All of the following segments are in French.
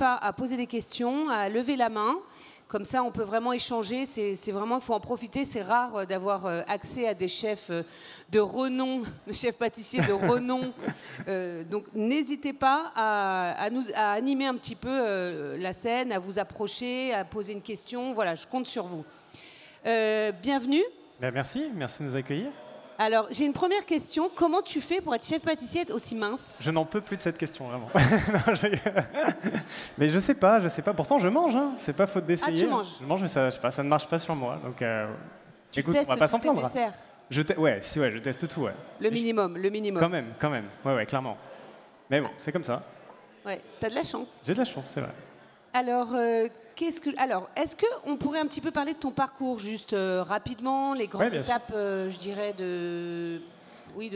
pas à poser des questions, à lever la main. Comme ça, on peut vraiment échanger. C'est vraiment, il faut en profiter. C'est rare d'avoir accès à des chefs de renom, des chefs pâtissiers de renom. Donc, n'hésitez pas à animer un petit peu la scène, à vous approcher, à poser une question. Voilà, je compte sur vous. Bienvenue. Ben merci de nous accueillir. Alors, j'ai une première question. Comment tu fais pour être chef pâtissier et être aussi mince? Je n'en peux plus de cette question, vraiment. Non, mais je sais pas. Pourtant, je mange, hein. C'est pas faute d'essayer. Ah, tu manges? Je mange, mais ça, je sais pas, ça ne marche pas sur moi. Donc, écoute, on va pas testes s'en plaindre. tous tes desserts? Ouais, je teste tout, ouais. Le minimum. Quand même. Ouais, clairement. Mais bon, c'est comme ça. Ouais, t'as de la chance. J'ai de la chance, c'est vrai. Alors, est-ce qu'on pourrait un petit peu parler de ton parcours, juste rapidement, les grandes étapes, je dirais, de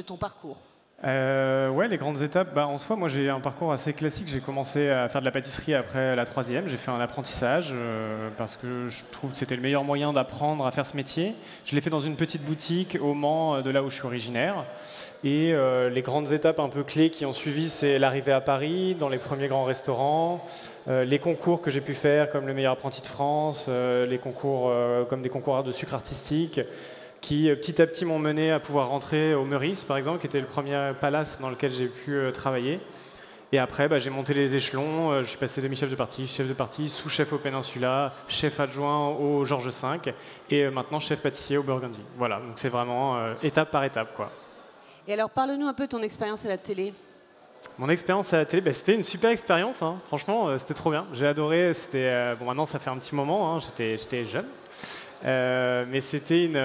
ton parcours? Ouais, les grandes étapes, en soi, moi j'ai un parcours assez classique. J'ai commencé à faire de la pâtisserie après la troisième. J'ai fait un apprentissage parce que je trouve que c'était le meilleur moyen d'apprendre à faire ce métier. Je l'ai fait dans une petite boutique au Mans, de là où je suis originaire. Et les grandes étapes un peu clés qui ont suivi, c'est l'arrivée à Paris, dans les premiers grands restaurants, les concours que j'ai pu faire, comme le meilleur apprenti de France, les concours comme des concours de sucre artistique, qui petit à petit m'ont mené à pouvoir rentrer au Meurice, par exemple, qui était le premier palace dans lequel j'ai pu travailler. Et après, j'ai monté les échelons, je suis passé demi-chef de partie, sous-chef au Peninsula, chef adjoint au Georges V, et maintenant chef pâtissier au Burgundy. Voilà, donc c'est vraiment étape par étape, quoi. Et alors, parle-nous un peu de ton expérience à la télé. Mon expérience à la télé, c'était une super expérience, hein. Franchement, c'était trop bien. J'ai adoré, bon, maintenant ça fait un petit moment, hein. J'étais jeune. Mais c'était une...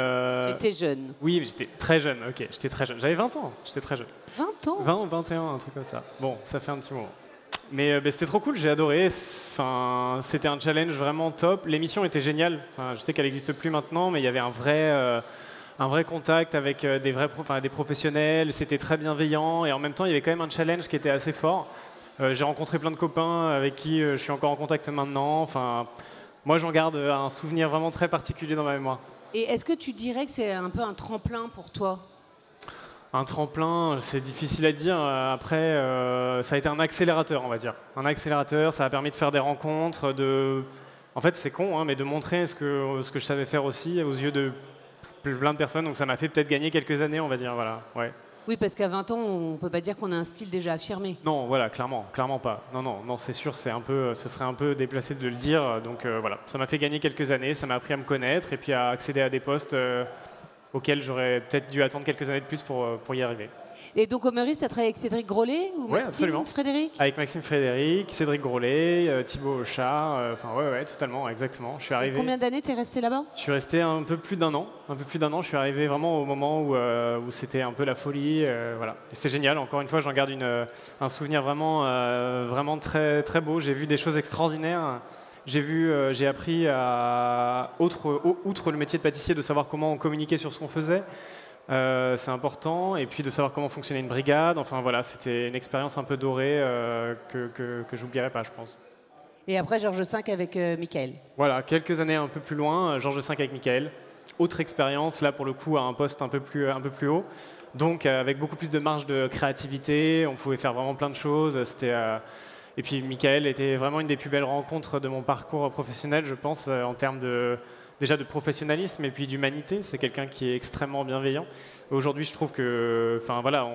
J'étais jeune. Oui, j'étais très jeune, ok, j'étais très jeune. J'avais 20 ans, j'étais très jeune. 20 ans? 20 ou 21, un truc comme ça. Bon, ça fait un petit moment. Mais c'était trop cool, j'ai adoré. Enfin, c'était un challenge vraiment top. L'émission était géniale. Enfin, je sais qu'elle n'existe plus maintenant, mais il y avait un vrai contact avec des professionnels. C'était très bienveillant. Et en même temps, il y avait quand même un challenge qui était assez fort. J'ai rencontré plein de copains avec qui je suis encore en contact maintenant. Enfin... Moi, j'en garde un souvenir vraiment très particulier dans ma mémoire. Et est-ce que tu dirais que c'est un peu un tremplin pour toi? Un tremplin, c'est difficile à dire. Après, ça a été un accélérateur, on va dire. Un accélérateur, ça a permis de faire des rencontres, En fait, c'est con, hein, mais de montrer ce que je savais faire aussi aux yeux de plein de personnes. Donc ça m'a fait peut-être gagner quelques années, on va dire. Voilà, ouais. Oui, parce qu'à 20 ans, on ne peut pas dire qu'on a un style déjà affirmé. Non, voilà, clairement pas. Non, c'est sûr, ce serait un peu déplacé de le dire. Donc voilà, ça m'a fait gagner quelques années, ça m'a appris à me connaître et puis à accéder à des postes auxquels j'aurais peut-être dû attendre quelques années de plus pour y arriver. Et donc au Meurice, tu as travaillé avec Cédric Grolet ou Maxime Frédéric? Avec Maxime Frédéric, Cédric Grolet, Thibaut Auchat, ouais, totalement, exactement. Je suis arrivé. Et combien d'années t'es resté là-bas? Je suis resté un peu plus d'un an. Je suis arrivé vraiment au moment où c'était un peu la folie, voilà. Et c'est génial. Encore une fois, j'en garde un souvenir vraiment très très beau. J'ai vu des choses extraordinaires. J'ai appris outre le métier de pâtissier, de savoir comment on communiquait sur ce qu'on faisait. C'est important, et puis de savoir comment fonctionnait une brigade. Enfin voilà, c'était une expérience un peu dorée que j'oublierai pas, je pense. Et après Georges V avec Michael. Voilà, quelques années un peu plus loin, Georges V avec Michael. Autre expérience, là pour le coup à un poste un peu plus haut. Donc avec beaucoup plus de marge de créativité, on pouvait faire vraiment plein de choses. Et puis Michael était vraiment une des plus belles rencontres de mon parcours professionnel, je pense, en termes déjà de professionnalisme et puis d'humanité. C'est quelqu'un qui est extrêmement bienveillant. Aujourd'hui, je trouve que, voilà,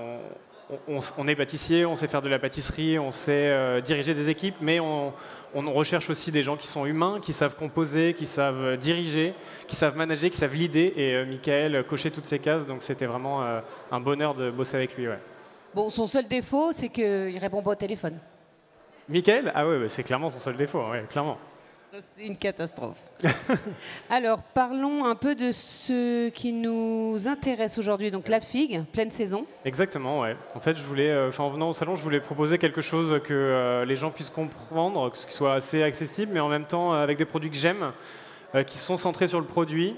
on est pâtissier, on sait faire de la pâtisserie, on sait diriger des équipes, mais on recherche aussi des gens qui sont humains, qui savent composer, qui savent diriger, qui savent manager, qui savent leader. Et Michael cochait toutes ces cases, donc c'était vraiment un bonheur de bosser avec lui. Ouais. Bon, son seul défaut, c'est qu'il ne répond pas au téléphone. Michael? Ah ouais, c'est clairement son seul défaut, ouais, clairement. C'est une catastrophe. Alors, parlons un peu de ce qui nous intéresse aujourd'hui, donc la figue, pleine saison. Exactement, ouais. En fait, en venant au salon, je voulais proposer quelque chose que les gens puissent comprendre, qui soit assez accessible, mais en même temps avec des produits que j'aime, qui sont centrés sur le produit.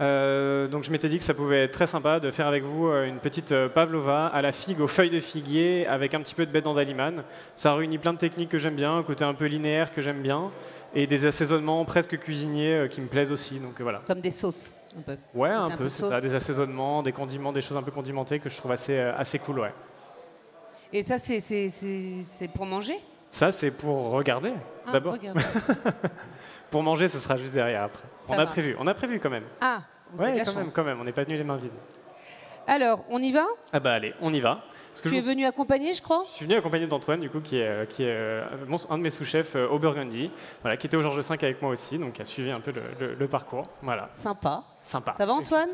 Donc je m'étais dit que ça pouvait être très sympa de faire avec vous une petite pavlova à la figue, aux feuilles de figuier, avec un petit peu de baie d'andaliman. Ça réunit plein de techniques que j'aime bien, un côté un peu linéaire que j'aime bien, et des assaisonnements presque cuisiniers qui me plaisent aussi. Donc voilà. Comme des sauces, un peu. Ouais, un peu, c'est ça, des assaisonnements, des condiments, des choses un peu condimentées que je trouve assez cool, ouais. Et ça, c'est pour manger? Ça, c'est pour regarder, d'abord. Regarde. Pour manger, ce sera juste derrière après. Ça On a va. prévu. On a prévu quand même. Ah, vous avez de la chance. Quand même. On n'est pas venu les mains vides. Alors, on y va? Ah bah allez, on y va. Parce que Tu es venu accompagner, je crois? je suis venu accompagné d'Antoine, du coup, qui est un de mes sous-chefs au Burgundy, voilà, qui était au Georges V avec moi aussi, donc qui a suivi un peu le parcours. Voilà. Sympa. Sympa. Ça va, Antoine?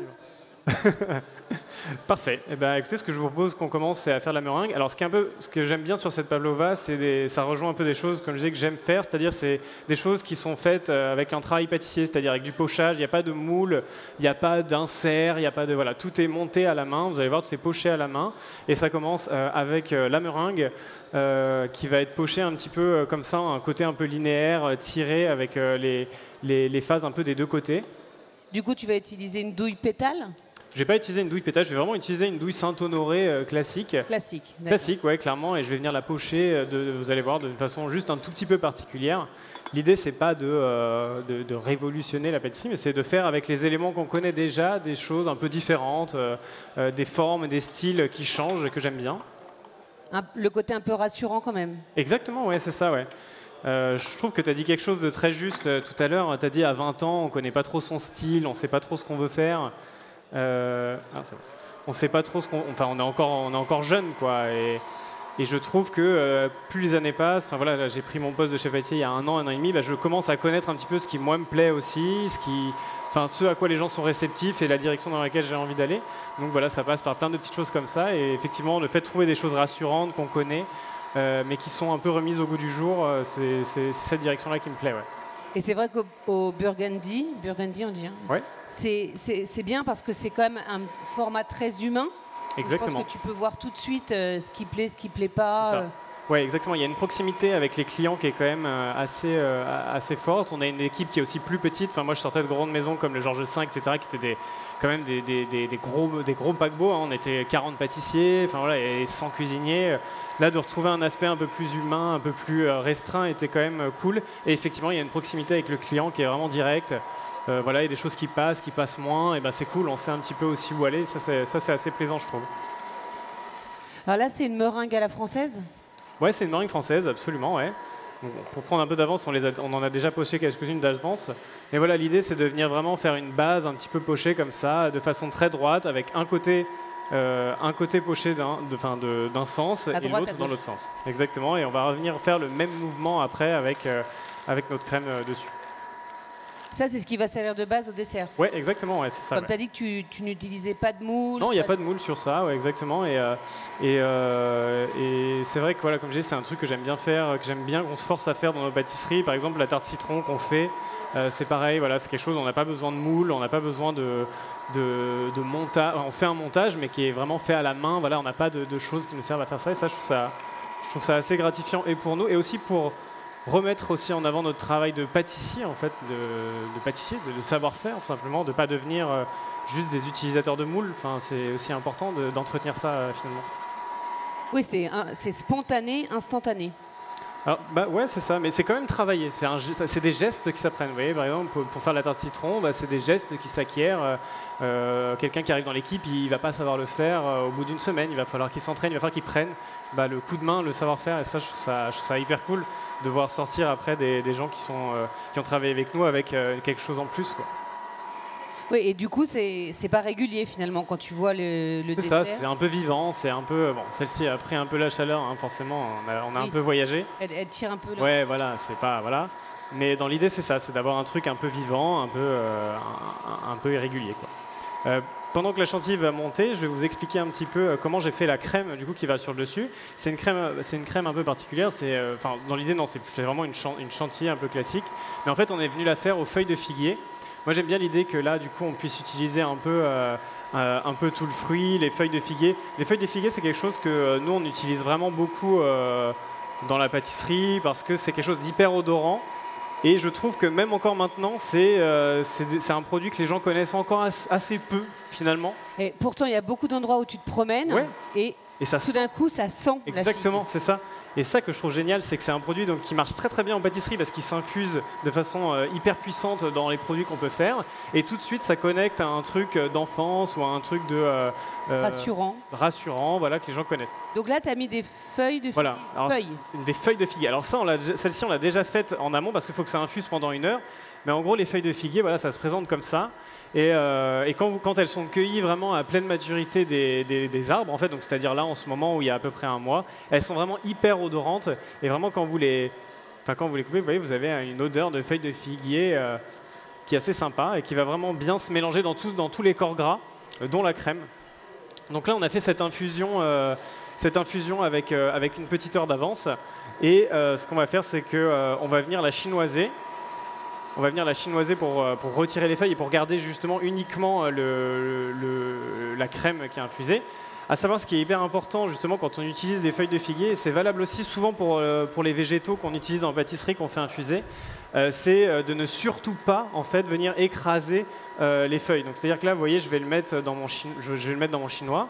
Parfait. Eh ben, écoutez, ce que je vous propose qu'on commence, c'est à faire la meringue. Alors, ce que j'aime bien sur cette pavlova, ça rejoint un peu des choses, comme je disais, que j'aime faire, c'est-à-dire c'est des choses qui sont faites avec un travail pâtissier, c'est-à-dire avec du pochage. Il n'y a pas de moule, il n'y a pas d'insert, il n'y a pas de voilà, tout est monté à la main. Vous allez voir, tout est poché à la main, et ça commence avec la meringue. Qui va être pochée un petit peu comme ça, un côté un peu linéaire, tiré avec les phases un peu des deux côtés. Du coup, tu vas utiliser une douille pétale? Je vais pas utiliser une douille pétage, je vais vraiment utiliser une douille Saint-Honoré classique. Classique. Classique, ouais, clairement, et je vais venir la pocher, vous allez voir, d'une façon juste un tout petit peu particulière. L'idée, c'est pas de révolutionner la pâtisserie, mais c'est de faire avec les éléments qu'on connaît déjà des choses un peu différentes, des formes, des styles qui changent, que j'aime bien. Le côté un peu rassurant quand même. Exactement, ouais, c'est ça, ouais. Je trouve que tu as dit quelque chose de très juste tout à l'heure. Tu as dit à 20 ans, on connaît pas trop son style, on sait pas trop ce qu'on veut faire. On sait pas trop enfin, on est encore jeune, quoi. Et je trouve que plus les années passent, enfin voilà, j'ai pris mon poste de chef pâtissier il y a un an et demi, bah, je commence à connaître un petit peu ce qui moi me plaît aussi, ce à quoi les gens sont réceptifs et la direction dans laquelle j'ai envie d'aller. Donc voilà, ça passe par plein de petites choses comme ça. Et effectivement, le fait de trouver des choses rassurantes qu'on connaît, mais qui sont un peu remises au goût du jour, c'est cette direction-là qui me plaît. Ouais. Et c'est vrai qu'au Burgundy on dit, hein, Ouais. c'est bien parce que c'est quand même un format très humain. Exactement. Je pense que tu peux voir tout de suite ce qui plaît pas. C'est ça. Ouais, exactement. Il y a une proximité avec les clients qui est quand même assez forte. On a une équipe qui est aussi plus petite. Enfin, moi, je sortais de grandes maisons comme le Georges V, etc., qui étaient quand même des gros paquebots. Hein. On était 40 pâtissiers, enfin voilà, et 100 cuisiniers. Là, de retrouver un aspect un peu plus humain, un peu plus restreint, était quand même cool. Et effectivement, il y a une proximité avec le client qui est vraiment directe. Voilà, il y a des choses qui passent moins. Et ben, c'est cool. On sait un petit peu aussi où aller. Ça, c'est assez plaisant, je trouve. Alors là, c'est une meringue à la française? Ouais, c'est une meringue française, absolument, ouais. Donc, pour prendre un peu d'avance, on en a déjà poché quelques-unes d'avance. Mais voilà, l'idée, c'est de venir vraiment faire une base un petit peu pochée comme ça, de façon très droite, avec un côté poché d'un sens et l'autre dans l'autre sens. Exactement, et on va revenir faire le même mouvement après avec notre crème dessus. Ça, c'est ce qui va servir de base au dessert. Ouais, exactement, ouais, c'est ça. Comme tu as dit que tu n'utilisais pas de moule. Non, il n'y a pas de moule sur ça, ouais, exactement. Et c'est vrai que, voilà, comme je dis, c'est un truc que j'aime bien faire, que j'aime bien qu'on se force à faire dans nos pâtisseries. Par exemple, la tarte citron qu'on fait, c'est pareil, voilà, c'est quelque chose, on n'a pas besoin de moule, on n'a pas besoin de montage. On fait un montage, mais qui est vraiment fait à la main. Voilà, on n'a pas de choses qui nous servent à faire ça. Et ça, je trouve ça assez gratifiant, et pour nous, et aussi pour remettre aussi en avant notre travail de pâtissier, en fait, de pâtissier, de savoir-faire, tout simplement, de ne pas devenir juste des utilisateurs de moules. Enfin, c'est aussi important d'entretenir ça, finalement. Oui, c'est spontané, instantané. Alors, bah ouais, c'est ça, mais c'est quand même travaillé. C'est des gestes qui s'apprennent. Vous voyez, par exemple, pour faire la tarte citron, bah, c'est des gestes qui s'acquièrent. Quelqu'un qui arrive dans l'équipe, il ne va pas savoir le faire au bout d'une semaine. Il va falloir qu'il s'entraîne, il va falloir qu'il prenne le coup de main, le savoir-faire. Et ça, je trouve ça hyper cool de voir sortir après des gens qui ont travaillé avec nous avec quelque chose en plus, quoi. Oui, et du coup, c'est pas régulier finalement quand tu vois le dessert. C'est ça, c'est un peu vivant, c'est un peu... Bon, celle-ci a pris un peu la chaleur, hein, forcément, on a un peu voyagé. Elle tire un peu là. Ouais, voilà, c'est pas... Voilà. Mais dans l'idée, c'est ça, c'est d'avoir un truc un peu vivant, un peu irrégulier, quoi. Pendant que la chantilly va monter, je vais vous expliquer un petit peu comment j'ai fait la crème du coup qui va sur le dessus. C'est une crème un peu particulière. Dans l'idée, non, c'est vraiment une chantilly un peu classique. Mais en fait, on est venu la faire aux feuilles de figuier. Moi, j'aime bien l'idée que là, du coup, on puisse utiliser un peu tout le fruit, les feuilles de figuier. Les feuilles de figuier, c'est quelque chose que nous, on utilise vraiment beaucoup dans la pâtisserie parce que c'est quelque chose d'hyper odorant. Et je trouve que même encore maintenant, c'est un produit que les gens connaissent encore assez peu, finalement. Et pourtant, il y a beaucoup d'endroits où tu te promènes, ouais. et ça tout d'un coup, ça sent la figue. Exactement, c'est ça. Et ça que je trouve génial, c'est que c'est un produit qui marche très très bien en pâtisserie parce qu'il s'infuse de façon hyper puissante dans les produits qu'on peut faire. Et tout de suite, ça connecte à un truc d'enfance ou à un truc rassurant, voilà, que les gens connaissent. Donc là, tu as mis des feuilles de Voilà. Alors, feuilles. des feuilles de figuier. Alors ça, celle-ci, on l'a déjà faite en amont parce qu'il faut que ça infuse pendant 1 heure. Mais en gros, les feuilles de figuier, voilà, ça se présente comme ça. Et quand elles sont cueillies vraiment à pleine maturité des arbres, en fait, donc c'est-à-dire là, en ce moment où il y a à peu près 1 mois, elles sont vraiment hyper odorantes. Et vraiment, quand vous les coupez, vous voyez, vous avez une odeur de feuilles de figuier qui est assez sympa et qui va vraiment bien se mélanger dans tous les corps gras, dont la crème. Donc là, on a fait cette infusion avec une petite heure d'avance. Et ce qu'on va faire, c'est qu'on va venir la chinoiser. On va venir la chinoiser pour retirer les feuilles et pour garder justement uniquement la crème qui est infusée. À savoir, ce qui est hyper important justement quand on utilise des feuilles de figuier, et c'est valable aussi souvent pour les végétaux qu'on utilise en pâtisserie, qu'on fait infuser, c'est de ne surtout pas en fait venir écraser les feuilles. Donc c'est-à-dire que là, vous voyez, je vais le mettre dans mon chinois.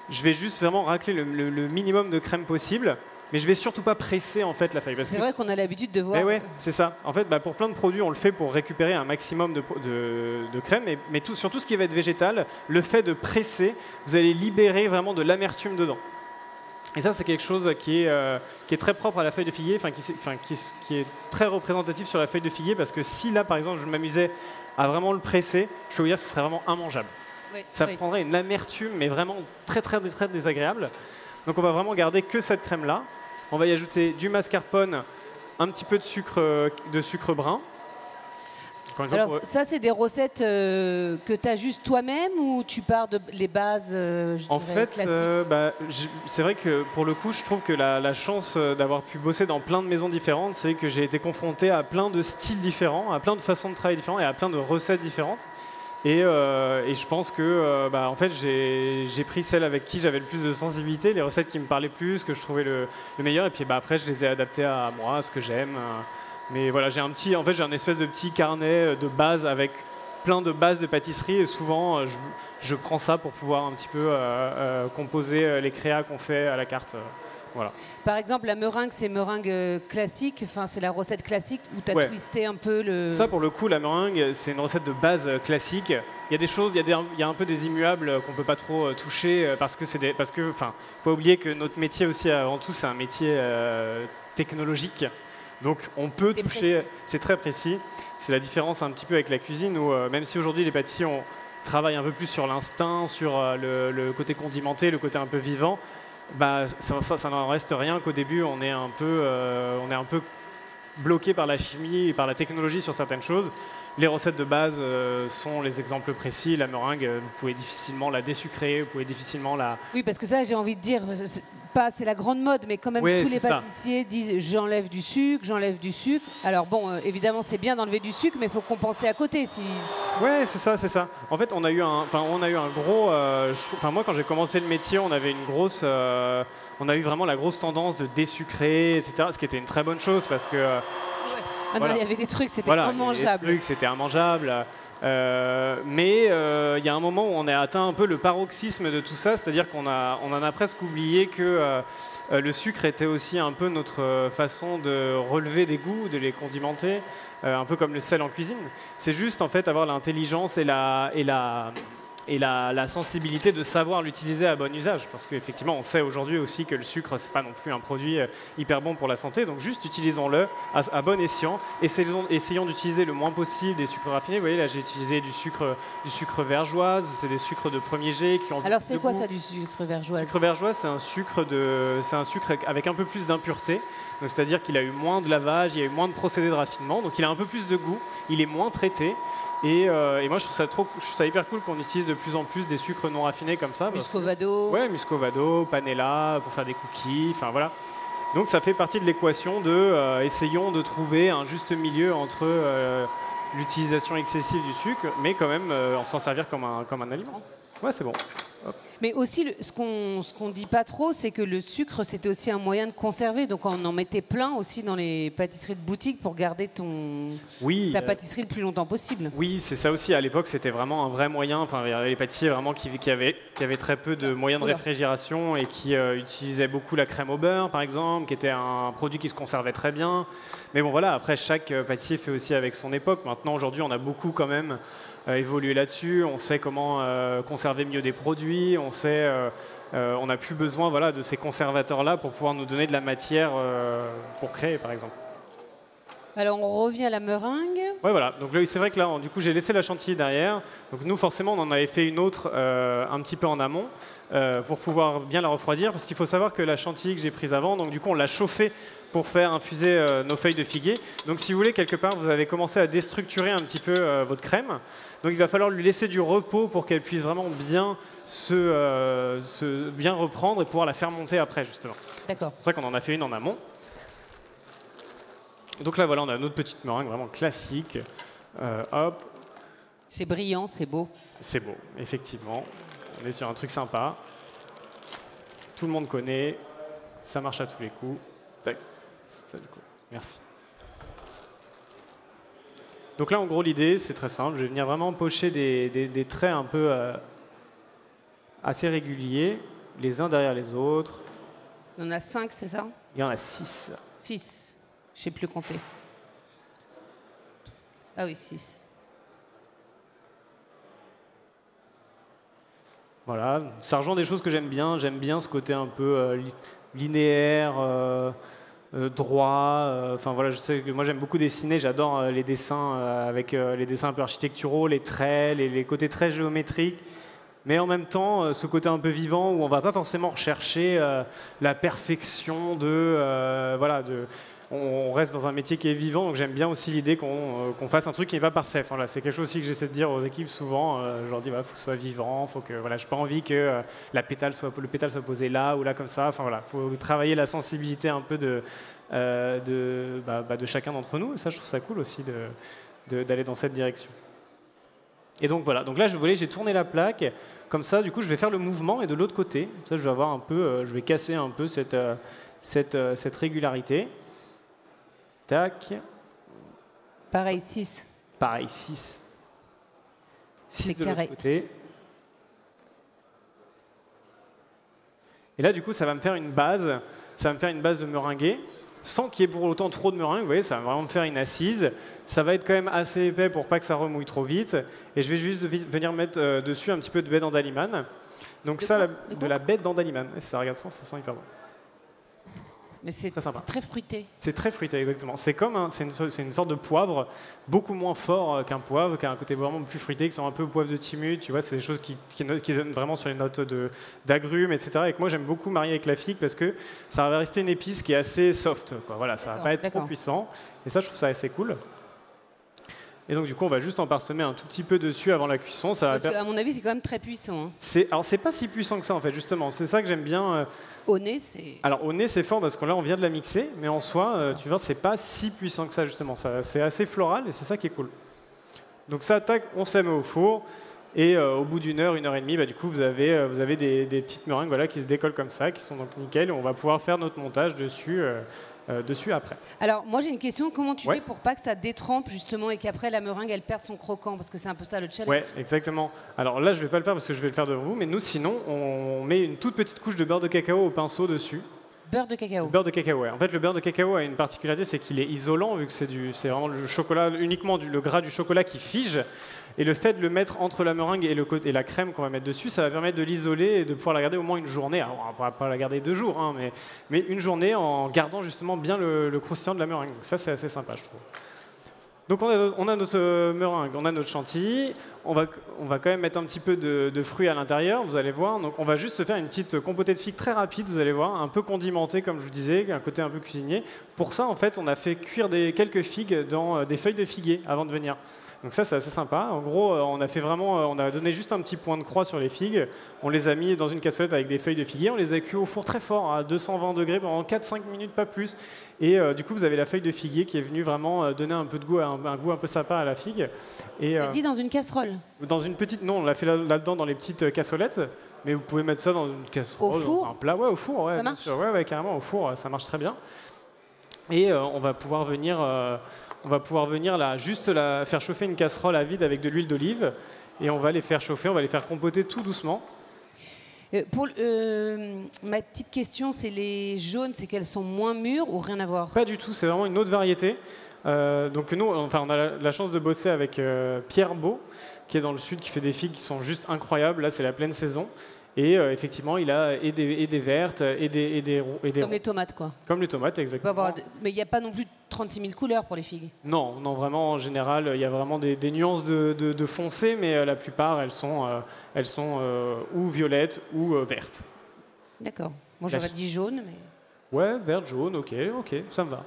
Je vais juste vraiment racler le minimum de crème possible. Mais je vais surtout pas presser en fait la feuille. C'est vrai qu'on a l'habitude de voir. Ouais, c'est ça. En fait, pour plein de produits, on le fait pour récupérer un maximum de crème. Mais sur tout ce qui va être végétal, le fait de presser, vous allez libérer vraiment de l'amertume dedans. Et ça, c'est quelque chose qui est très propre à la feuille de figuier, qui est très représentatif sur la feuille de figuier, parce que si là, par exemple, je m'amusais à vraiment le presser, je peux vous dire que ce serait vraiment immangeable. Oui, ça prendrait une amertume, mais vraiment très, très, très désagréable. Donc on va vraiment garder que cette crème-là. On va y ajouter du mascarpone, un petit peu de sucre brun. Alors ça, c'est des recettes que tu as juste toi-même ou tu pars de les bases En fait, c'est vrai que pour le coup, je trouve que la chance d'avoir pu bosser dans plein de maisons différentes, c'est que j'ai été confronté à plein de styles différents, à plein de façons de travailler différentes et à plein de recettes différentes. Et je pense que en fait, j'ai pris celle avec qui j'avais le plus de sensibilité, les recettes qui me parlaient plus, que je trouvais le meilleur. Et puis après, je les ai adaptées à moi, à ce que j'aime. Mais voilà, j'ai un espèce de petit carnet de base avec plein de bases de pâtisserie. Et souvent, je prends ça pour pouvoir un petit peu composer les créas qu'on fait à la carte. Voilà. Par exemple, la meringue, c'est meringue classique, c'est la recette classique où tu as twisté un peu le... Ça, pour le coup, la meringue, c'est une recette de base classique. Il y a des choses, il y a un peu des immuables qu'on ne peut pas trop toucher parce que faut pas oublier que notre métier aussi, avant tout, c'est un métier technologique. Donc, on peut toucher, c'est très précis. C'est la différence un petit peu avec la cuisine où, même si aujourd'hui, les pâtissiers travaillent un peu plus sur l'instinct, sur le côté condimenté, le côté un peu vivant, ça n'en reste rien qu'au début, on est un peu bloqué par la chimie et par la technologie sur certaines choses. Les recettes de base sont les exemples précis. La meringue, vous pouvez difficilement la désucrer, vous pouvez difficilement la... Oui, parce que ça, j'ai envie de dire, c'est la grande mode, mais quand même tous les pâtissiers disent j'enlève du sucre. Alors bon, évidemment, c'est bien d'enlever du sucre, mais il faut compenser à côté. Ouais, c'est ça. En fait, on a eu un gros... moi, quand j'ai commencé le métier, on avait on a eu vraiment la grosse tendance de désucrer, etc. Ce qui était une très bonne chose parce que... Non, il y avait des trucs, c'était immangeable. Mais il y a un moment où on a atteint un peu le paroxysme de tout ça, c'est-à-dire qu'on en a presque oublié que le sucre était aussi un peu notre façon de relever des goûts, de les condimenter, un peu comme le sel en cuisine. C'est juste en fait avoir l'intelligence et la sensibilité de savoir l'utiliser à bon usage. Parce qu'effectivement, on sait aujourd'hui aussi que le sucre, c'est pas non plus un produit hyper bon pour la santé. Donc juste utilisons-le à bon escient. Essayons d'utiliser le moins possible des sucres raffinés. Vous voyez, là, j'ai utilisé du sucre vergeoise. C'est des sucres de premier jet qui ont... Alors c'est quoi ça, du sucre vergeoise? Le sucre vergeoise, c'est un sucre avec un peu plus d'impureté. Donc c'est-à-dire qu'il a eu moins de lavage, il y a eu moins de procédés de raffinement. Donc il a un peu plus de goût, il est moins traité. Et moi, je trouve ça hyper cool qu'on utilise de plus en plus des sucres non raffinés comme ça. Muscovado. Ouais, Muscovado, Panela, pour faire des cookies, enfin voilà. Donc ça fait partie de l'équation de essayons de trouver un juste milieu entre l'utilisation excessive du sucre, mais quand même s'en servir comme un aliment. Ouais, c'est bon. Hop. Mais aussi, ce qu'on dit pas trop, c'est que le sucre, c'était aussi un moyen de conserver. Donc on en mettait plein aussi dans les pâtisseries de boutique pour garder ta pâtisserie le plus longtemps possible. Oui, c'est ça aussi. À l'époque, c'était vraiment un vrai moyen. Enfin, il y avait les pâtissiers vraiment qui avaient très peu de moyens de réfrigération et qui utilisaient beaucoup la crème au beurre, par exemple, qui était un produit qui se conservait très bien. Mais bon, voilà, après, chaque pâtissier fait aussi avec son époque. Maintenant, aujourd'hui, on a beaucoup quand même évolué là-dessus. On sait comment conserver mieux des produits. On n'a plus besoin de ces conservateurs-là pour pouvoir nous donner de la matière pour créer, par exemple. Alors, on revient à la meringue. Ouais, voilà. Donc là, c'est vrai que là, du coup, j'ai laissé la chantilly derrière. Donc nous, forcément, on en avait fait une autre un petit peu en amont pour pouvoir bien la refroidir. Parce qu'il faut savoir que la chantilly que j'ai prise avant, donc du coup, on l'a chauffée pour faire infuser nos feuilles de figuier. Donc si vous voulez, quelque part, vous avez commencé à déstructurer un petit peu votre crème. Donc il va falloir lui laisser du repos pour qu'elle puisse vraiment bien bien reprendre et pouvoir la faire monter après, justement. D'accord. C'est pour ça qu'on en a fait une en amont. Donc là, voilà, on a notre petite meringue vraiment classique. Hop. C'est brillant, c'est beau. C'est beau, effectivement. On est sur un truc sympa. Tout le monde connaît. Ça marche à tous les coups. Tac. Ça, du coup. Merci. Donc là, en gros, l'idée, c'est très simple. Je vais venir vraiment pocher des traits un peu assez réguliers, les uns derrière les autres. Il y en a 5, c'est ça? Il y en a 6. 6. Je ne sais plus compter. Ah oui, 6. Voilà, ça rejoint des choses que j'aime bien. J'aime bien ce côté un peu linéaire, droit. Enfin voilà, je sais que moi j'aime beaucoup dessiner. J'adore les dessins avec les dessins un peu architecturaux, les traits, les côtés très géométriques. Mais en même temps, ce côté un peu vivant où on ne va pas forcément rechercher la perfection on reste dans un métier qui est vivant, donc j'aime bien aussi l'idée qu'on fasse un truc qui n'est pas parfait. Enfin, là, c'est quelque chose aussi que j'essaie de dire aux équipes souvent. Je leur dis, faut que ce soit vivant, faut que, je n'ai pas envie que le pétale soit posé là ou là comme ça. Enfin, voilà, faut travailler la sensibilité un peu de chacun d'entre nous. Et ça, je trouve ça cool aussi d'aller dans cette direction. Et donc voilà, donc là, j'ai tourné la plaque. Comme ça, du coup, je vais faire le mouvement et de l'autre côté, ça, je vais avoir un peu, je vais casser un peu cette régularité. Tac. Pareil, 6. Pareil, 6. 6 de l'autre côté. Et là, du coup, ça va me faire une base. Ça va me faire une base de meringuée, sans qu'il y ait pour autant trop de meringue. Vous voyez, ça va vraiment me faire une assise. Ça va être quand même assez épais pour pas que ça remouille trop vite. Et je vais juste venir mettre dessus un petit peu de baie d'andaliman. Donc de la baie d'andaliman. Et ça, regarde ça sent hyper bon. Mais c'est très fruité. C'est très fruité, exactement. C'est une sorte de poivre, beaucoup moins fort qu'un poivre, qui a un côté vraiment plus fruité, qui sont un peu poivre de timut. Tu vois, c'est des choses qui donnent vraiment sur les notes d'agrumes, etc. Et que moi, j'aime beaucoup marier avec la figue parce que ça va rester une épice qui est assez soft. Quoi. Voilà, ça va pas être trop puissant. Et ça, je trouve ça assez cool. Et donc, du coup, on va juste en parsemer un tout petit peu dessus avant la cuisson. Parce qu'à mon avis, c'est quand même très puissant. Alors, c'est pas si puissant que ça, en fait, justement. C'est ça que j'aime bien. Au nez, c'est... Alors, au nez, c'est fort parce que là, on vient de la mixer. Mais en soi, tu vois, c'est pas si puissant que ça, justement. C'est assez floral et c'est ça qui est cool. Donc ça, tac, on se la met au four. Et au bout d'une heure et demie, du coup, vous avez des petites meringues qui se décollent comme ça, qui sont donc nickel. Et on va pouvoir faire notre montage dessus après. Alors, moi, j'ai une question. Comment tu fais pour pas que ça détrempe, justement, et qu'après, la meringue, elle perde son croquant? Parce que c'est un peu ça, le challenge. Oui, exactement. Alors là, je vais pas le faire parce que je vais le faire devant vous. Mais nous, sinon, on met une toute petite couche de beurre de cacao au pinceau dessus. Beurre de cacao. Beurre de cacao, ouais. En fait, le beurre de cacao a une particularité, c'est qu'il est isolant, vu que c'est vraiment le chocolat, uniquement le gras du chocolat qui fige. Et le fait de le mettre entre la meringue et la crème qu'on va mettre dessus, ça va permettre de l'isoler et de pouvoir la garder au moins une journée. Alors, on ne pourra pas la garder 2 jours, hein, mais une journée en gardant justement bien le croustillant de la meringue. Donc ça, c'est assez sympa, je trouve. Donc on a notre meringue, on a notre chantilly. On va quand même mettre un petit peu de fruits à l'intérieur, vous allez voir. Donc on va juste se faire une petite compotée de figues très rapide, vous allez voir, un peu condimentée, comme je vous disais, un côté un peu cuisinier. Pour ça, en fait, on a fait cuire quelques figues dans des feuilles de figuier avant de venir. Donc ça, c'est assez sympa. En gros, on a donné juste un petit point de croix sur les figues. On les a mis dans une cassolette avec des feuilles de figuier. On les a cuits au four très fort, à 220 degrés pendant 4-5 minutes, pas plus. Et du coup, vous avez la feuille de figuier qui est venue vraiment donner un peu de goût, un goût un peu sympa à la figue. Tu as dit dans une casserole? Dans une petite, non, on l'a fait là-dedans dans les petites cassolettes. mais vous pouvez mettre ça dans une casserole, dans un plat. Ouais, au four, ouais, bien sûr. Ouais, carrément, au four, ça marche très bien. Et on va pouvoir venir là, juste faire chauffer une casserole à vide avec de l'huile d'olive, et on va les faire chauffer, on va les faire compoter tout doucement. Ma petite question, c'est les jaunes, c'est qu'elles sont moins mûres ou rien à voir? Pas du tout, c'est vraiment une autre variété. Donc nous, enfin, on a la chance de bosser avec Pierre Beau, qui est dans le sud, qui fait des figues qui sont juste incroyables. Là, c'est la pleine saison. Et effectivement, il a et des vertes et des Comme les tomates, quoi. Comme les tomates, exactement. Mais il n'y a pas non plus 36 000 couleurs pour les figues. Non, non, vraiment, en général, il y a vraiment des nuances de foncé, mais la plupart, elles sont ou violettes ou vertes. D'accord. Moi, j'aurais dit jaune, mais... Ouais, vert, jaune, ok, ça me va.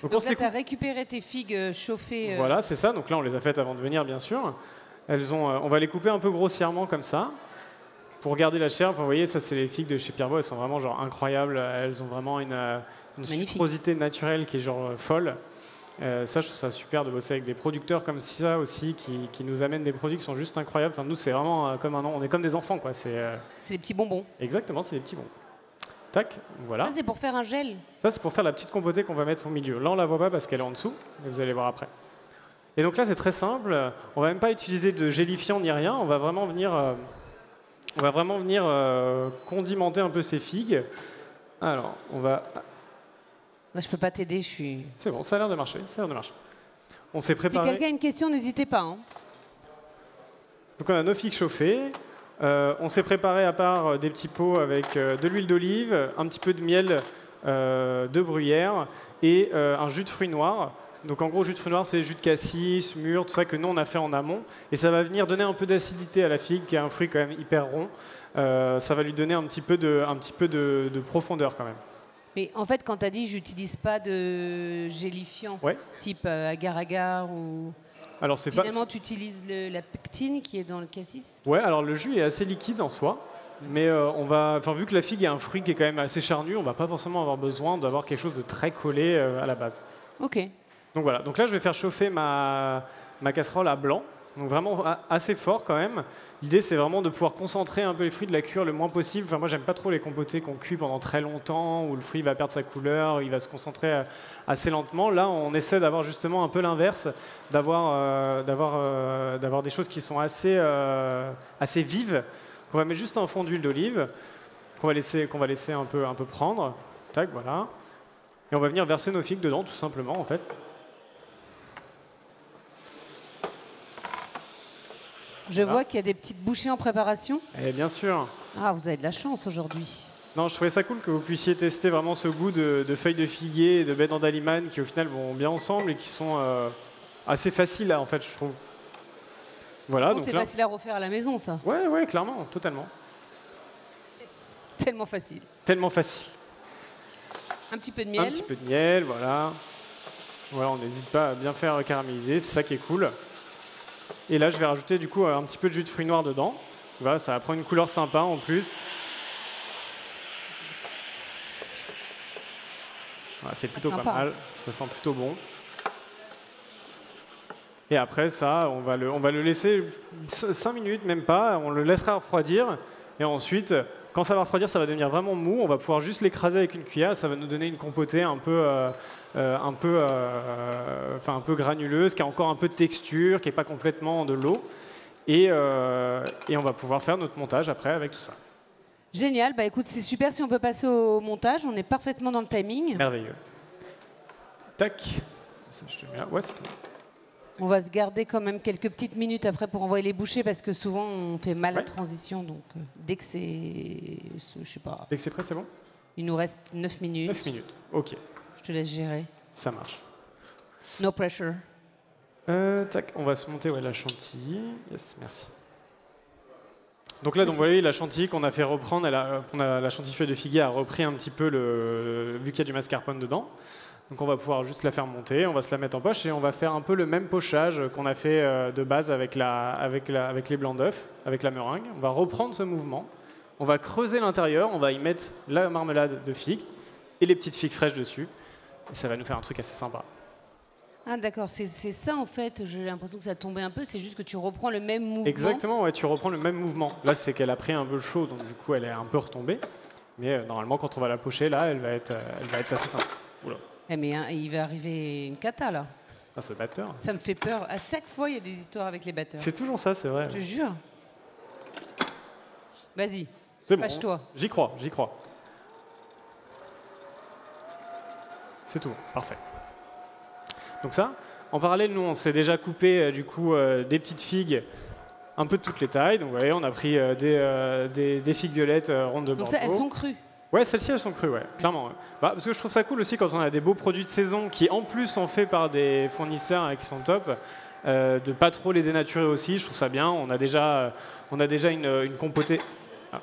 Donc là, tu as récupéré tes figues chauffées. Voilà, c'est ça. Donc là, on les a faites avant de venir, bien sûr. On va les couper un peu grossièrement comme ça, pour garder la chair. Enfin, vous voyez, ça, c'est les figues de chez Pierre Beau. Elles sont vraiment genre incroyables. Elles ont vraiment une sucrosité naturelle qui est genre folle. Ça, je trouve ça super de bosser avec des producteurs comme ça aussi, qui nous amènent des produits qui sont juste incroyables. Enfin, nous, c'est vraiment on est comme des enfants, quoi. C'est des petits bonbons. Exactement, c'est des petits bonbons. Tac, voilà. Ça, c'est pour faire un gel. Ça, c'est pour faire la petite compotée qu'on va mettre au milieu. Là, on la voit pas parce qu'elle est en dessous, mais vous allez voir après. Et donc là, c'est très simple. On va même pas utiliser de gélifiant ni rien. On va vraiment venir condimenter un peu ces figues. Alors, on va... Moi, je peux pas t'aider, je suis... C'est bon, ça a l'air de marcher. On s'est préparé... Si quelqu'un a une question, n'hésitez pas. Hein. Donc on a nos figues chauffées. On s'est préparé à part des petits pots avec de l'huile d'olive, un petit peu de miel de bruyère et un jus de fruits noirs. Donc en gros, jus de fruits noirs, c'est jus de cassis, mûre, tout ça que nous on a fait en amont. Et ça va venir donner un peu d'acidité à la figue, qui est un fruit quand même hyper rond. Ça va lui donner un petit peu de profondeur quand même. Mais en fait, quand tu as dit j'utilise pas de gélifiant, type agar-agar ou... Alors, finalement, tu utilises la pectine qui est dans le cassis? Ouais, alors le jus est assez liquide en soi. Mais vu que la figue est un fruit qui est quand même assez charnu, on va pas forcément avoir besoin d'avoir quelque chose de très collé à la base. Ok. Donc voilà, donc là je vais faire chauffer ma casserole à blanc, donc vraiment assez fort quand même. L'idée c'est vraiment de pouvoir concentrer un peu les fruits, de la cuire le moins possible. Enfin moi j'aime pas trop les compotés qu'on cuit pendant très longtemps, où le fruit va perdre sa couleur, il va se concentrer assez lentement. Là on essaie d'avoir justement un peu l'inverse, d'avoir des choses qui sont assez vives, qu'on va mettre juste un fond d'huile d'olive, qu'on va laisser un peu prendre. Tac, voilà. Et on va venir verser nos figues dedans tout simplement en fait. Je vois qu'il y a des petites bouchées en préparation. Et bien sûr. Ah, vous avez de la chance aujourd'hui. Non, je trouvais ça cool que vous puissiez tester vraiment ce goût de feuilles de figuier et de baies d'andalimane qui au final vont bien ensemble et qui sont assez faciles en fait, je trouve. Voilà. C'est facile à refaire à la maison, ça. Ouais, clairement, totalement. Tellement facile. Tellement facile. Un petit peu de miel. Un petit peu de miel, voilà. Voilà, on n'hésite pas à bien faire caraméliser, c'est ça qui est cool. Et là, je vais rajouter du coup un petit peu de jus de fruits noirs dedans. Voilà, ça va prendre une couleur sympa en plus. Voilà, c'est plutôt pas mal, ça sent plutôt bon. Et après ça, on va le laisser 5 minutes, même pas, on le laissera refroidir. Et ensuite, quand ça va refroidir, ça va devenir vraiment mou. On va pouvoir juste l'écraser avec une cuillère, ça va nous donner une compotée un peu granuleuse, qui a encore un peu de texture, qui n'est pas complètement de l'eau. Et on va pouvoir faire notre montage après avec tout ça. Génial, bah écoute, c'est super si on peut passer au montage, on est parfaitement dans le timing. Merveilleux. Tac. Ça, je te mets là. Ouais, c'est tout. On va se garder quand même quelques petites minutes après pour envoyer les bouchées parce que souvent on fait mal la transition. Donc dès que c'est... Je sais pas. Dès que c'est prêt, c'est bon? Il nous reste 9 minutes. 9 minutes, ok. Je te laisse gérer. Ça marche. No pressure. Tac, on va se monter la chantilly. Yes, merci. Donc là, vous voyez, la chantilly qu'on a fait reprendre, la chantilly feuille de figuier a repris un petit peu vu qu'il y a du mascarpone dedans. Donc on va pouvoir juste la faire monter, on va se la mettre en poche et on va faire un peu le même pochage qu'on a fait de base avec les blancs d'œufs, avec la meringue. On va reprendre ce mouvement, on va creuser l'intérieur, on va y mettre la marmelade de figues et les petites figues fraîches dessus. Et ça va nous faire un truc assez sympa. Ah d'accord, c'est ça en fait, j'ai l'impression que ça tombait un peu, c'est juste que tu reprends le même mouvement. Exactement, ouais, tu reprends le même mouvement. Là, c'est qu'elle a pris un peu chaud, donc du coup, elle est un peu retombée. Mais normalement, quand on va la pocher, là, elle va être assez simple. Oula. Eh mais hein, il va arriver une cata là. Ah, ce batteur. Ça me fait peur. À chaque fois, il y a des histoires avec les batteurs. C'est toujours ça, c'est vrai. Je te jure. Vas-y, C'est bon. fâche-toi. J'y crois, j'y crois. C'est tout, parfait. Donc ça, en parallèle, nous, on s'est déjà coupé du coup des petites figues, un peu de toutes les tailles. Donc vous voyez, on a pris des figues violettes rondes de Bordeaux. Donc ça, elles sont crues. Ouais, celles-ci, elles sont crues, ouais, clairement. Ouais. Bah, parce que je trouve ça cool aussi quand on a des beaux produits de saison qui, en plus, sont faits par des fournisseurs qui sont top, de pas trop les dénaturer aussi. Je trouve ça bien. On a déjà une compotée. Ah.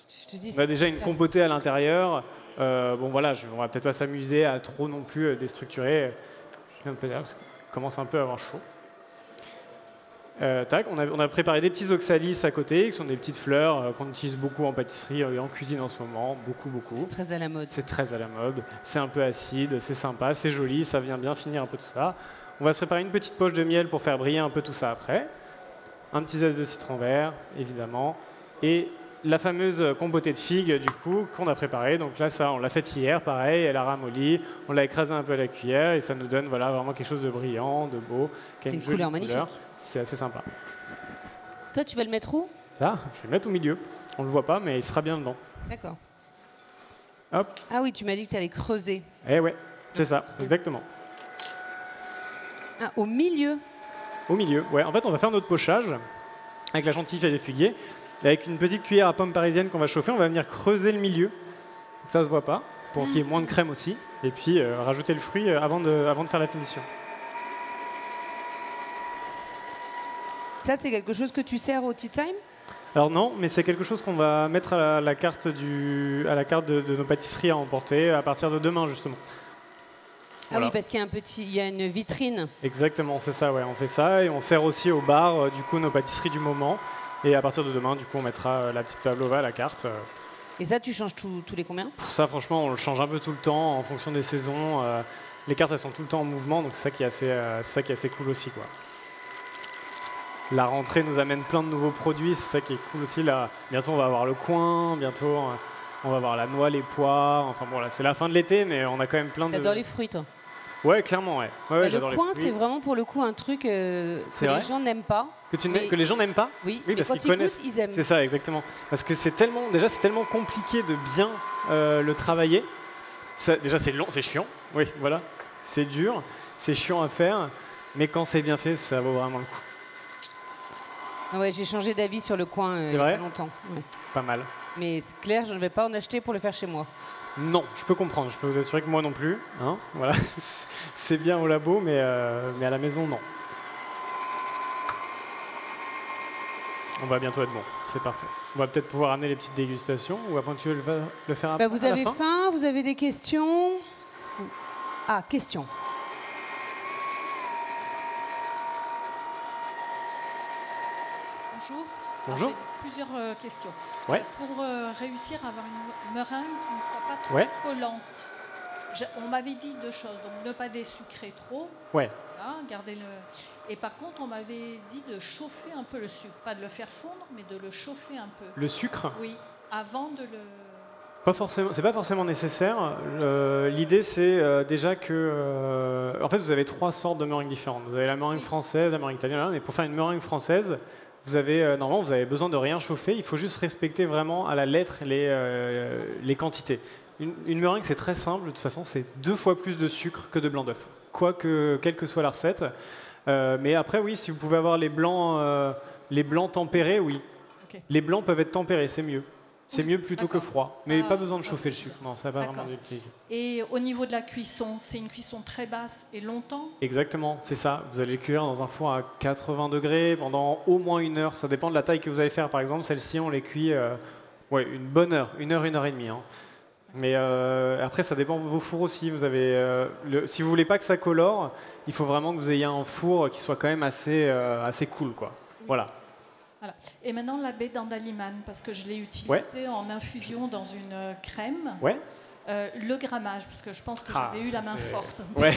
Je te dis, On a déjà une compotée à l'intérieur. Bon, voilà, on va peut-être pas s'amuser à trop non plus déstructurer. Je viens de péter parce qu'il commence un peu à avoir chaud. Tac, on a préparé des petits oxalis à côté, qui sont des petites fleurs qu'on utilise beaucoup en pâtisserie et en cuisine en ce moment, beaucoup. c'est très à la mode. C'est très à la mode, c'est un peu acide, c'est sympa, c'est joli, ça vient bien finir un peu tout ça. On va se préparer une petite poche de miel pour faire briller un peu tout ça après. Un petit zeste de citron vert, évidemment, et la fameuse compotée de figues, du coup, qu'on a préparée. Donc là, ça, on l'a faite hier, pareil, elle a ramolli, on l'a écrasé un peu à la cuillère, et ça nous donne voilà, vraiment quelque chose de brillant, de beau. C'est une couleur magnifique. C'est assez sympa. Ça, tu vas le mettre où? Ça, je vais le mettre au milieu. On ne le voit pas, mais il sera bien dedans. D'accord. Hop. Ah oui, tu m'as dit que tu allais creuser. Eh ouais, c'est ça, exactement. Ah, au milieu? Au milieu, ouais. En fait, on va faire notre pochage avec la chantilly et les figuiers. Et avec une petite cuillère à pomme parisienne qu'on va chauffer, on va venir creuser le milieu. Donc ça ne se voit pas, pour qu'il y ait moins de crème aussi. Et puis rajouter le fruit avant de faire la finition. Ça, c'est quelque chose que tu sers au tea time? Alors non, mais c'est quelque chose qu'on va mettre à la carte, de nos pâtisseries à emporter à partir de demain, justement. Ah voilà. Oui, parce qu'il y a il y a une vitrine. Exactement, c'est ça, ouais. On fait ça et on sert aussi au bar, du coup, nos pâtisseries du moment. Et à partir de demain, du coup, on mettra la petite pavlova à la carte. Et ça, tu changes tous les combien? Pour ça, franchement, on le change un peu tout le temps en fonction des saisons. Les cartes, elles sont tout le temps en mouvement, donc c'est ça qui est assez cool aussi, quoi. La rentrée nous amène plein de nouveaux produits, c'est ça qui est cool aussi. Là, bientôt, on va avoir le coin, bientôt, on va avoir la noix, les pois. Enfin bon, là, c'est la fin de l'été, mais on a quand même plein de... T'adores les fruits, toi? Ouais, clairement, ouais. Le coin, c'est vraiment pour le coup un truc que les gens n'aiment pas. Que les gens n'aiment pas? Oui, parce quand qu'ils connaissent. Ils aiment. C'est ça, exactement. Parce que c'est tellement compliqué de bien le travailler. Ça, déjà, c'est long, c'est chiant. Oui, voilà. C'est dur, c'est chiant à faire. Mais quand c'est bien fait, ça vaut vraiment le coup. Ouais, j'ai changé d'avis sur le coin il y a longtemps. Ouais. Pas mal. Mais c'est clair, je ne vais pas en acheter pour le faire chez moi. Non, je peux comprendre. Je peux vous assurer que moi non plus. Hein, voilà. C'est bien au labo, mais à la maison, non. On va bientôt être bon. C'est parfait. On va peut-être pouvoir amener les petites dégustations. Ou après, tu veux le faire après? Vous avez faim? Vous avez des questions? Ah, questions. Bonjour. Bonjour. J'ai plusieurs questions. Ouais. Pour réussir à avoir une meringue qui ne soit pas trop collante, on m'avait dit deux choses. Donc, ne pas désucrer trop. Ouais. Voilà, garder le... Et par contre, on m'avait dit de chauffer un peu le sucre. Pas de le faire fondre, mais de le chauffer un peu. Le sucre? Oui, avant de le... Pas forcément, c'est pas forcément nécessaire. L'idée, c'est déjà que... en fait, vous avez trois sortes de meringues différentes. Vous avez la meringue française, la meringue italienne. Mais pour faire une meringue française, vous avez, normalement, vous avez besoin de rien chauffer. Il faut juste respecter vraiment à la lettre les quantités. Une meringue, c'est très simple. De toute façon, c'est 2 fois plus de sucre que de blanc d'œuf. Quelle que soit la recette. Mais après, oui, si vous pouvez avoir les blancs tempérés, oui. Okay. Les blancs peuvent être tempérés, c'est mieux. C'est mieux plutôt que froid. Mais pas besoin de chauffer le sucre. Non, ça n'a pas vraiment d'utilité. Et au niveau de la cuisson, c'est une cuisson très basse et longtemps? Exactement, c'est ça. Vous allez cuire dans un four à 80 degrés pendant au moins 1 heure. Ça dépend de la taille que vous allez faire. Par exemple, celle-ci, on les cuit une bonne heure. 1 heure, 1 heure et demie. Hein. Mais après, ça dépend de vos fours aussi. Vous avez, si vous voulez pas que ça colore, il faut vraiment que vous ayez un four qui soit quand même assez cool, quoi. Voilà. Voilà. Et maintenant, la baie d'Andaliman, parce que je l'ai utilisée en infusion dans une crème. Ouais. Le grammage, parce que je pense que j'avais eu la main forte. Ouais.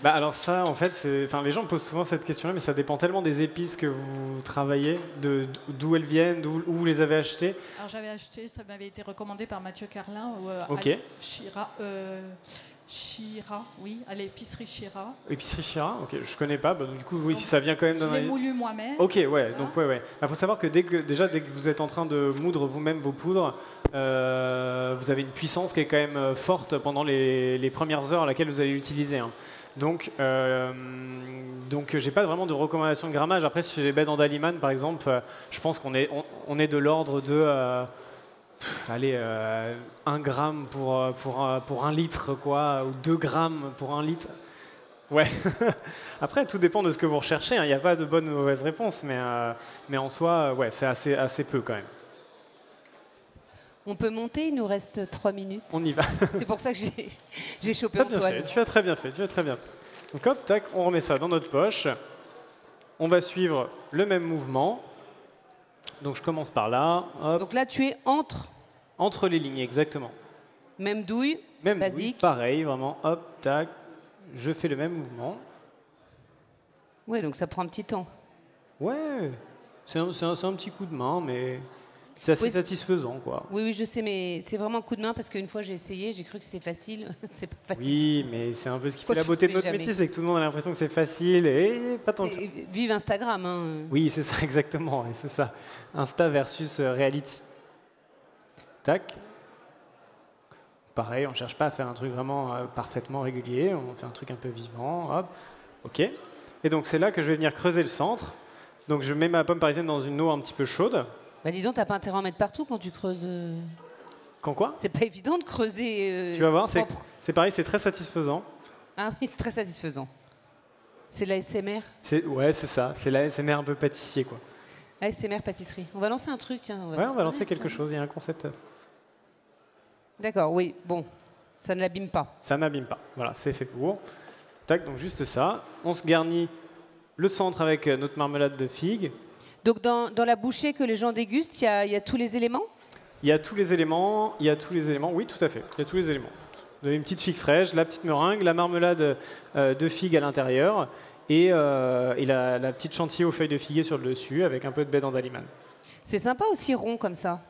Bah alors ça, en fait, les gens me posent souvent cette question-là, mais ça dépend tellement des épices que vous travaillez, d'où elles viennent, où vous les avez achetées. Alors j'avais acheté, ça m'avait été recommandé par Mathieu Carlin, Ok. Chira, oui, à l'épicerie Chira. Épicerie Chira, ok, je connais pas. Bah, du coup, oui, si ça vient quand même Je l'ai moulu moi-même. Ok, ouais, voilà. Donc ouais. Il faut savoir que dès que vous êtes en train de moudre vous-même vos poudres, vous avez une puissance qui est quand même forte pendant les premières heures à laquelle vous allez l'utiliser. Hein. Donc j'ai pas vraiment de recommandation de grammage. Après, chez les baies d'Andaliman, par exemple, je pense qu'on est de l'ordre de 1 gramme pour 1 litre, quoi, ou 2 grammes pour 1 litre. Ouais. Après, tout dépend de ce que vous recherchez. Il n'y a pas de bonne ou mauvaise réponse, mais en soi, ouais, c'est assez peu quand même. On peut monter, il nous reste 3 minutes. On y va. C'est pour ça que j'ai chopé Antoine. Tu as très bien fait, Donc hop, tac, on remet ça dans notre poche. On va suivre le même mouvement. Donc je commence par là. Hop. Donc là, tu es entre les lignes, exactement. Même douille, basique. Douille, pareil, vraiment. Hop, tac. Je fais le même mouvement. Ouais, donc ça prend un petit temps. Ouais, c'est un petit coup de main, mais c'est assez satisfaisant, quoi. Oui, je sais, mais c'est vraiment un coup de main parce qu'une fois j'ai essayé, j'ai cru que c'était facile. C'est pas facile. Oui, mais c'est un peu ce qui fait la beauté de notre métier, c'est que tout le monde a l'impression que c'est facile et pas tant que ça. Vive Instagram. Hein. Oui, c'est ça, exactement. C'est ça. Insta versus reality. Tac. Pareil, on ne cherche pas à faire un truc vraiment parfaitement régulier, on fait un truc un peu vivant. Hop. OK. Et donc c'est là que je vais venir creuser le centre. Donc je mets ma pomme parisienne dans une eau un petit peu chaude. Bah dis donc, t'as pas intérêt à en mettre partout quand tu creuses. Quand quoi? C'est pas évident de creuser. Tu vas voir, c'est pareil, c'est très satisfaisant. Ah oui, c'est très satisfaisant. C'est la SMR. Ouais, c'est ça. C'est la SMR un peu pâtissier, quoi. ASMR pâtisserie. On va lancer un truc, tiens. On va lancer quelque chose, il y a un concept. D'accord, oui, bon, ça ne l'abîme pas. Ça n'abîme pas, voilà, c'est fait pour. Tac, donc juste ça. On se garnit le centre avec notre marmelade de figue. Donc dans la bouchée que les gens dégustent, il y a tous les éléments? Il y a tous les éléments, oui, tout à fait, il y a tous les éléments. Vous avez une petite figue fraîche, la petite meringue, la marmelade de figue à l'intérieur et la petite chantilly aux feuilles de figuier sur le dessus avec un peu de baie d'Andaliman. C'est sympa aussi rond comme ça.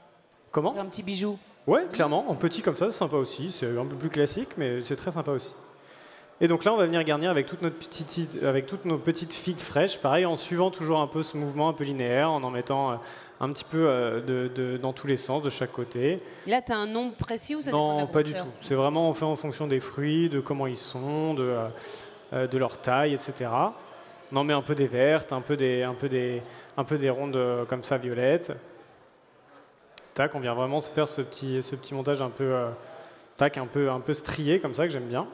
Comment? Un petit bijou. Ouais, clairement, en petit comme ça, c'est sympa aussi. C'est un peu plus classique, mais c'est très sympa aussi. Et donc là, on va venir garnir avec toutes nos petites figues fraîches, pareil, en suivant toujours un peu ce mouvement un peu linéaire, en mettant un petit peu dans tous les sens, de chaque côté. Là, tu as un nombre précis ou ça dépend de la Non, pas du grosseur? tout. C'est vraiment, on fait en fonction des fruits, de comment ils sont, de leur taille, etc. On en met un peu des vertes, un peu des rondes comme ça, violettes. Tac, on vient vraiment se faire ce petit montage un peu, un peu strié comme ça que j'aime bien.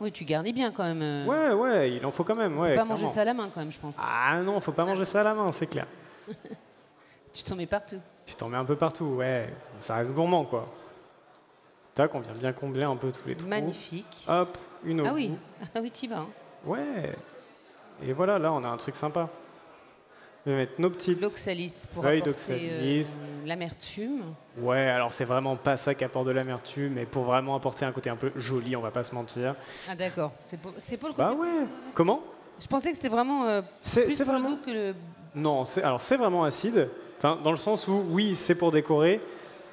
Oui, tu garnis bien quand même. Ouais, il en faut quand même. Ouais, faut pas manger ça à la main quand même, je pense. Ah non, faut pas manger ça à la main, c'est clair. Tu t'en mets partout. Tu t'en mets un peu partout, ouais. Ça reste gourmand, quoi. Tac, on vient bien combler un peu tous les trous. Magnifique. Hop, une eau. Ah oui, t'y vas. Hein. Ouais. Et voilà, là, on a un truc sympa. On va mettre nos petites l'oxalis pour feuilles apporter l'amertume. Ouais, alors c'est vraiment pas ça qui apporte de l'amertume, mais pour vraiment apporter un côté un peu joli, on va pas se mentir. Ah d'accord, c'est pas le côté. Bah ouais. Comment? Je pensais que c'était vraiment plus pour le goût que le. Non, c'est vraiment acide. Enfin, dans le sens où oui, c'est pour décorer,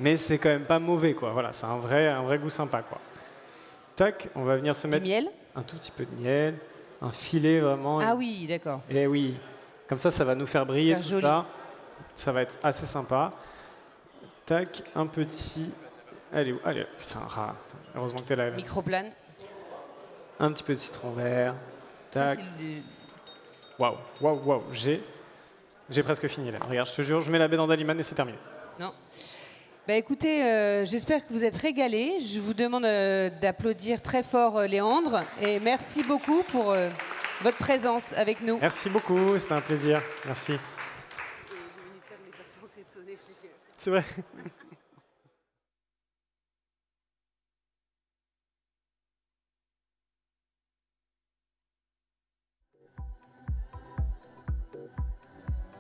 mais c'est quand même pas mauvais, quoi. Voilà, c'est un vrai goût sympa, quoi. Tac, on va venir se mettre du miel. Un tout petit peu de miel, un filet vraiment. Ah oui, d'accord. Et oui. Comme ça va nous faire briller tout joli. ça. Ça va être assez sympa. Tac, un petit... Allez, putain, heureusement que t'es là. Microplane. Un petit peu de citron vert. Tac. Waouh. J'ai presque fini là. Regarde, je te jure, je mets la baie d'Andaliman et c'est terminé. Non. Bah écoutez, j'espère que vous êtes régalés. Je vous demande d'applaudir très fort Léandre. Et merci beaucoup pour... votre présence avec nous. Merci beaucoup, c'était un plaisir. Merci. C'est vrai.